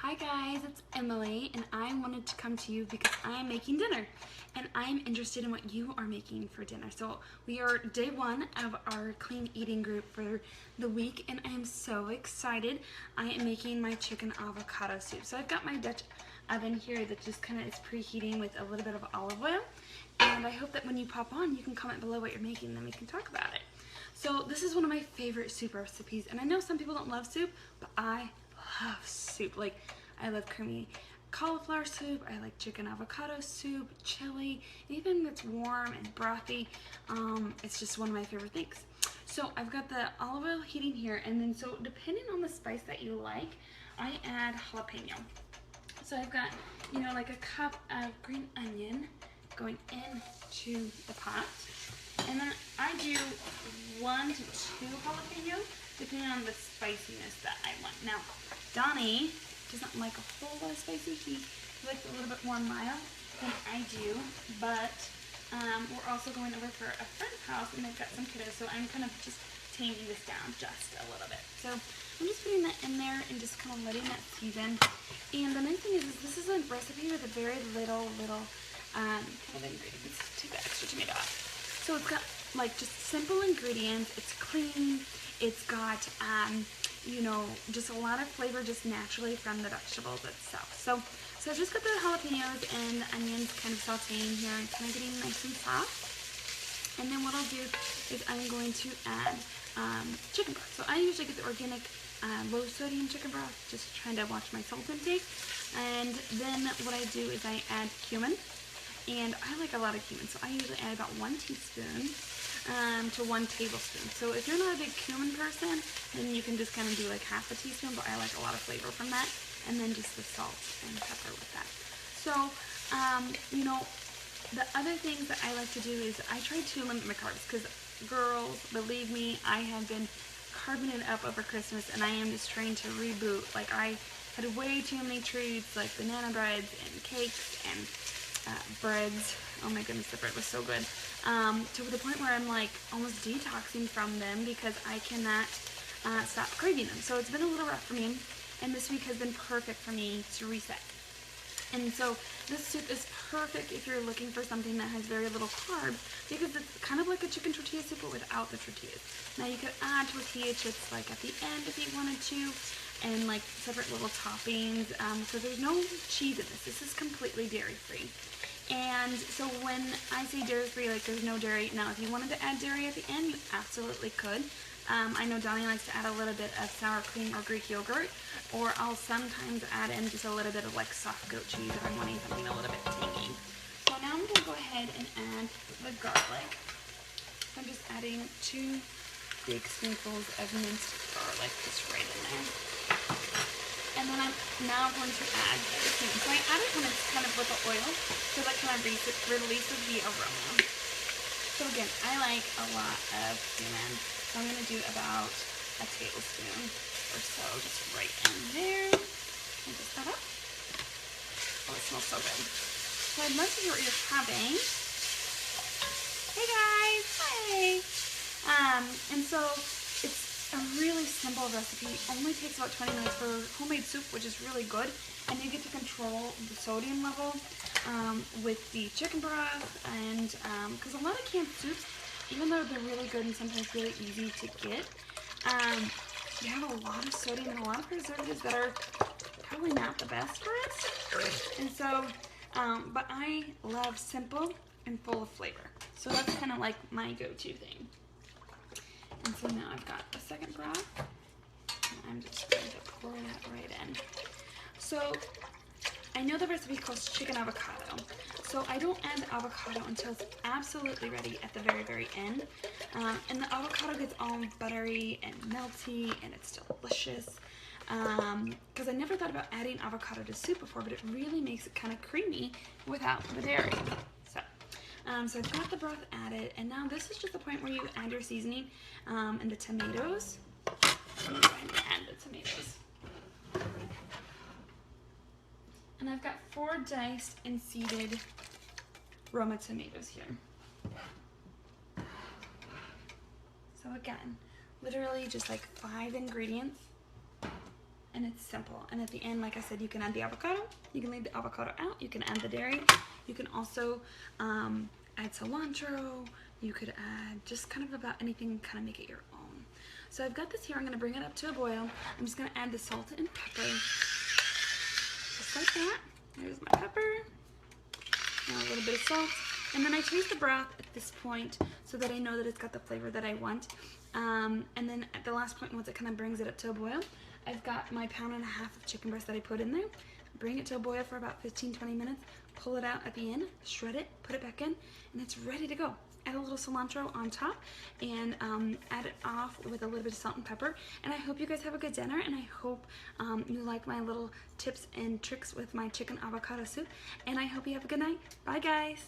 Hi guys, it's Emily, and I wanted to come to you because I am making dinner, and I'm interested in what you are making for dinner. So we are day one of our clean eating group for the week, and I am so excited. I am making my chicken avocado soup. So I've got my Dutch oven here that just kind of is preheating with a little bit of olive oil, and I hope that when you pop on, you can comment below what you're making, and then we can talk about it. So this is one of my favorite soup recipes, and I know some people don't love soup, but I love soup. Like, I love creamy cauliflower soup, I like chicken avocado soup, chili, anything that's warm and brothy. It's just one of my favorite things. So I've got the olive oil heating here, and then so depending on the spice that you like, I add jalapeno. So I've got, like a cup of green onion going into the pot. And then I do 1 to 2 jalapenos, depending on the spiciness that I want. Now, Donnie doesn't like a whole lot of spicy. He likes a little bit more mild than I do. But we're also going over for a friend's house, and they've got some kiddos, so I'm kind of just taming this down just a little bit. So I'm just putting that in there and just kind of letting that season. And the nice thing is this is a recipe with a very little kind of ingredients. Take that extra tomato off. So it's got like just simple ingredients, it's clean, it's got, just a lot of flavor just naturally from the vegetables itself. So I've just got the jalapenos and the onions kind of sauteing here and kind of getting nice and soft. And then what I'll do is I'm going to add chicken broth. So I usually get the organic low sodium chicken broth, just trying to watch my salt intake. And then what I do is I add cumin. And I like a lot of cumin, so I usually add about 1 teaspoon to 1 tablespoon. So if you're not a big cumin person, then you can just kind of do like half a teaspoon, but I like a lot of flavor from that. And then just the salt and pepper with that. So, the other things that I like to do is I try to limit my carbs, because girls, believe me, I have been carbing it up over Christmas, and I am just trying to reboot. Like, I had way too many treats, like banana breads and cakes and breads. Oh my goodness, the bread was so good. To the point where I'm like almost detoxing from them because I cannot stop craving them. So it's been a little rough for me, and this week has been perfect for me to reset. And so this soup is perfect if you're looking for something that has very little carbs, because it's kind of like a chicken tortilla soup but without the tortillas. Now you could add tortilla chips like at the end if you wanted to, and like separate little toppings. So there's no cheese in this. This is completely dairy free. And so when I say dairy free, like there's no dairy. Now if you wanted to add dairy at the end, you absolutely could. I know Donnie likes to add a little bit of sour cream or Greek yogurt, or I'll sometimes add in just a little bit of like soft goat cheese if I'm wanting something a little bit tangy. So now I'm going to go ahead and add the garlic. So I'm just adding 2 big spoonfuls of minced garlic just right in there. And then I'm now going to add the cumin. So I add it when it's kind of with the oil, so that kind of releases the aroma. So again, I like a lot of cumin. So I'm going to do about a tablespoon or so just right in there. And just that up. Oh, it smells so good. So I'd love to hear what you're having. Hey guys! Hi! And so it's a really simple recipe. It only takes about 20 minutes for homemade soup, which is really good. And you get to control the sodium level with the chicken broth. And because a lot of canned soups, even though they're really good and sometimes really easy to get, you have a lot of sodium and a lot of preservatives that are probably not the best for us. And so, but I love simple and full of flavor. So that's kind of like my go-to thing. And so now I've got the second broth, and I'm just going to pour that right in. So I know the recipe calls chicken avocado, so I don't add the avocado until it's absolutely ready at the very, very end. And the avocado gets all buttery and melty, and it's delicious. Because I never thought about adding avocado to soup before, but it really makes it kind of creamy without the dairy. So I've got the broth added, and now this is just the point where you add your seasoning and the tomatoes. I'm going to go ahead and add the tomatoes. And I've got 4 diced and seeded Roma tomatoes here. So again, literally just like 5 ingredients, and it's simple. And at the end, like I said, you can add the avocado. You can leave the avocado out. You can add the dairy. You can also add cilantro. You could add just kind of about anything, kind of make it your own. So I've got this here. I'm going to bring it up to a boil. I'm just going to add the salt and pepper. Just like that. There's my pepper. Now a little bit of salt. And then I taste the broth at this point so that I know that it's got the flavor that I want. And then at the last point, once it kind of brings it up to a boil, I've got my 1.5 pounds of chicken breast that I put in there. Bring it to a boil for about 15-20 minutes. Pull it out at the end, shred it, put it back in, and it's ready to go. Add a little cilantro on top and add it off with a little bit of salt and pepper. And I hope you guys have a good dinner, and I hope you like my little tips and tricks with my chicken avocado soup. And I hope you have a good night. Bye, guys.